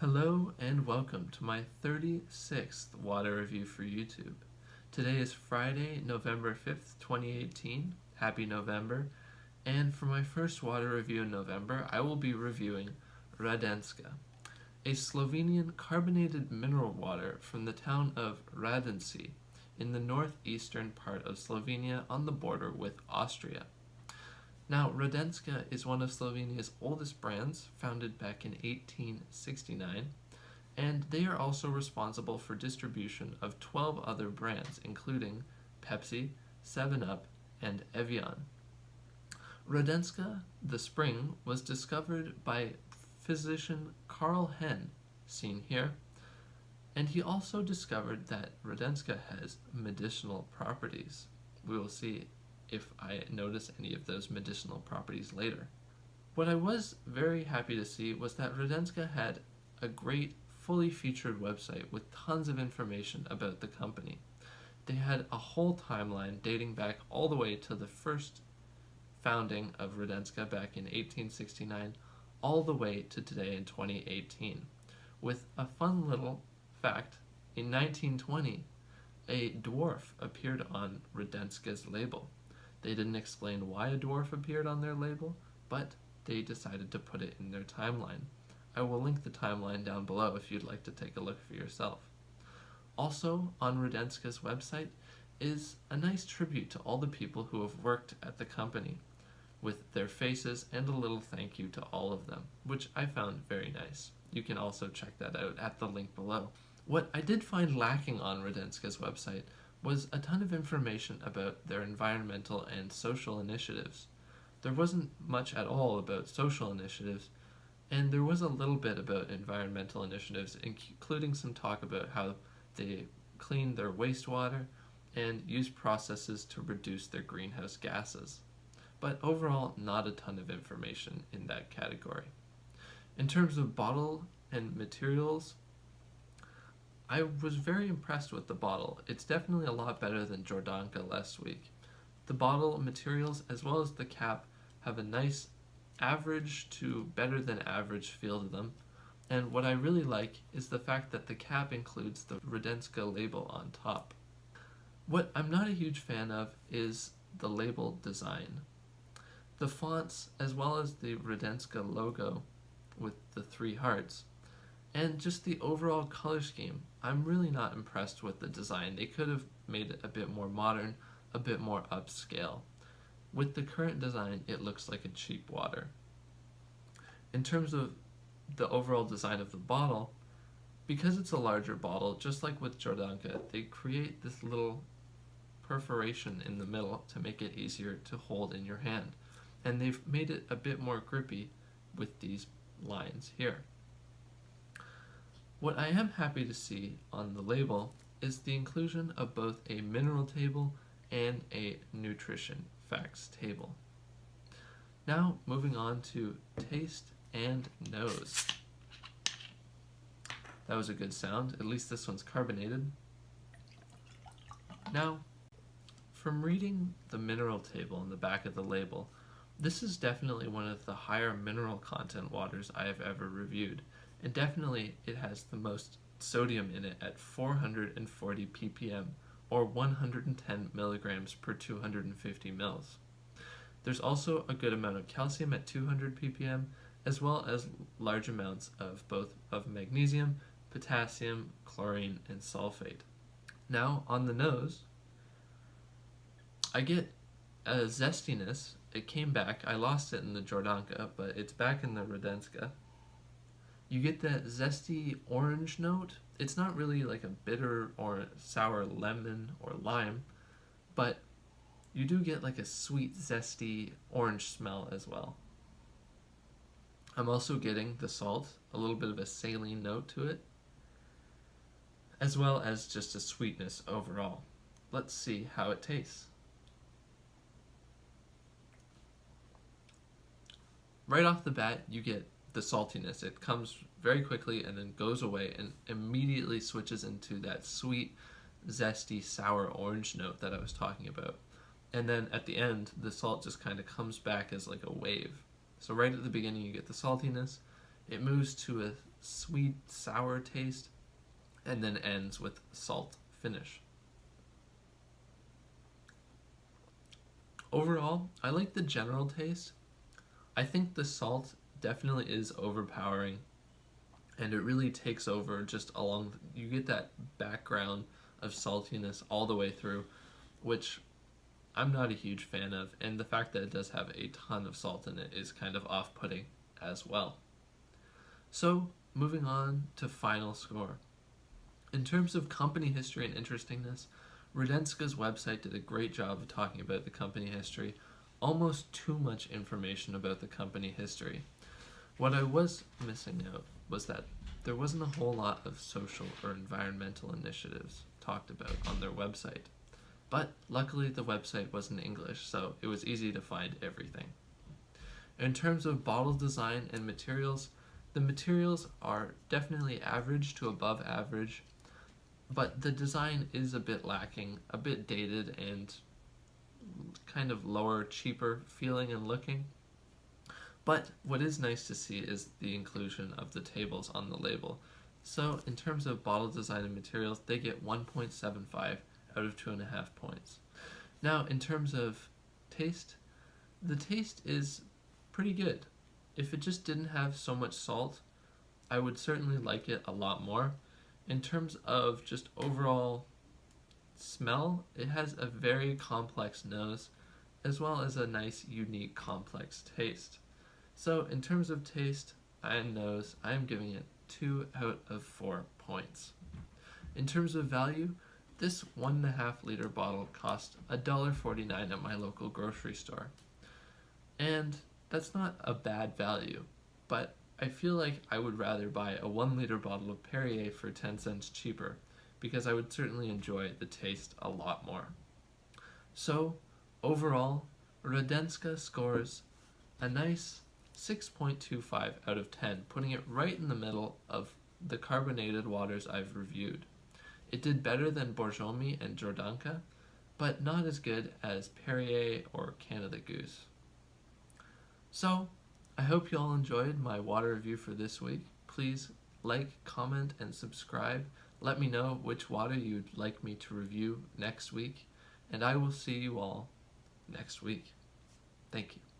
Hello and welcome to my 36th water review for YouTube. Today is Friday, November 5th, 2018. Happy November. And for my first water review in November, I will be reviewing Radenska, a Slovenian carbonated mineral water from the town of Radenci in the northeastern part of Slovenia on the border with Austria. Now, Radenska is one of Slovenia's oldest brands, founded back in 1869, and they are also responsible for distribution of 12 other brands, including Pepsi, 7-Up, and Evian. Radenska, the spring, was discovered by physician Karl Henn, seen here, and he also discovered that Radenska has medicinal properties. We will see if I notice any of those medicinal properties later. What I was very happy to see was that Radenska had a great fully featured website with tons of information about the company. They had a whole timeline dating back all the way to the first founding of Radenska back in 1869 all the way to today in 2018. With a fun little fact, in 1920 a dwarf appeared on Radenska's label. They didn't explain why a dwarf appeared on their label, but they decided to put it in their timeline. I will link the timeline down below if you'd like to take a look for yourself. Also, on Radenska's website is a nice tribute to all the people who have worked at the company, with their faces and a little thank you to all of them, which I found very nice. You can also check that out at the link below. What I did find lacking on Radenska's website was a ton of information about their environmental and social initiatives. There wasn't much at all about social initiatives, and there was a little bit about environmental initiatives, including some talk about how they clean their wastewater and use processes to reduce their greenhouse gases. But overall, not a ton of information in that category. In terms of bottle and materials, I was very impressed with the bottle. It's definitely a lot better than Jordanka last week. The bottle materials as well as the cap have a nice average to better than average feel to them, and what I really like is the fact that the cap includes the Radenska label on top. What I'm not a huge fan of is the label design. The fonts as well as the Radenska logo with the 3 hearts and just the overall color scheme, I'm really not impressed with the design. They could have made it a bit more modern, a bit more upscale. With the current design, it looks like a cheap water. In terms of the overall design of the bottle, because it's a larger bottle, just like with Jordanka, they create this little perforation in the middle to make it easier to hold in your hand. And they've made it a bit more grippy with these lines here. What I am happy to see on the label is the inclusion of both a mineral table and a nutrition facts table. Now moving on to taste and nose. That was a good sound, at least this one's carbonated. Now, from reading the mineral table on the back of the label, this is definitely one of the higher mineral content waters I have ever reviewed. And definitely it has the most sodium in it at 440 ppm or 110 milligrams per 250 mils. There's also a good amount of calcium at 200 ppm as well as large amounts of both of magnesium, potassium, chlorine, and sulfate. Now on the nose, I get a zestiness. It came back. I lost it in the Jordanka, but it's back in the Radenska. You get that zesty orange note. It's not really like a bitter or sour lemon or lime, but you do get like a sweet, zesty orange smell as well. I'm also getting the salt, a little bit of a saline note to it, as well as just a sweetness overall. Let's see how it tastes. Right off the bat, you get the saltiness. It comes very quickly and then goes away and immediately switches into that sweet, zesty, sour orange note that I was talking about. And then at the end, the salt just kind of comes back as like a wave. So right at the beginning, you get the saltiness. It moves to a sweet, sour taste, and then ends with salt finish. Overall, I like the general taste. I think the salt definitely is overpowering, and it really takes over just along. You get that background of saltiness all the way through, which I'm not a huge fan of, and the fact that it does have a ton of salt in it is kind of off-putting as well. So, moving on to final score. In terms of company history and interestingness, Radenska's website did a great job of talking about the company history, almost too much information about the company history. What I was missing out was that there wasn't a whole lot of social or environmental initiatives talked about on their website. But luckily the website was in English, so it was easy to find everything. In terms of bottle design and materials, the materials are definitely average to above average, but the design is a bit lacking, a bit dated, and kind of lower, cheaper feeling and looking. But what is nice to see is the inclusion of the tables on the label. So in terms of bottle design and materials, they get 1.75 out of 2.5 points. Now in terms of taste, the taste is pretty good. If it just didn't have so much salt, I would certainly like it a lot more. In terms of just overall smell, it has a very complex nose, as well as a nice, unique, complex taste. So in terms of taste and nose, I am giving it 2 out of 4 points. In terms of value, this 1.5 liter bottle cost $1.49 at my local grocery store. And that's not a bad value, but I feel like I would rather buy a 1 liter bottle of Perrier for 10 cents cheaper, because I would certainly enjoy the taste a lot more. So, overall, Radenska scores a nice 6.25 out of 10, putting it right in the middle of the carbonated waters I've reviewed. It did better than Borjomi and Jordanka, but not as good as Perrier or Canada Goose. So, I hope you all enjoyed my water review for this week. Please like, comment, and subscribe. Let me know which water you'd like me to review next week, and I will see you all next week. Thank you.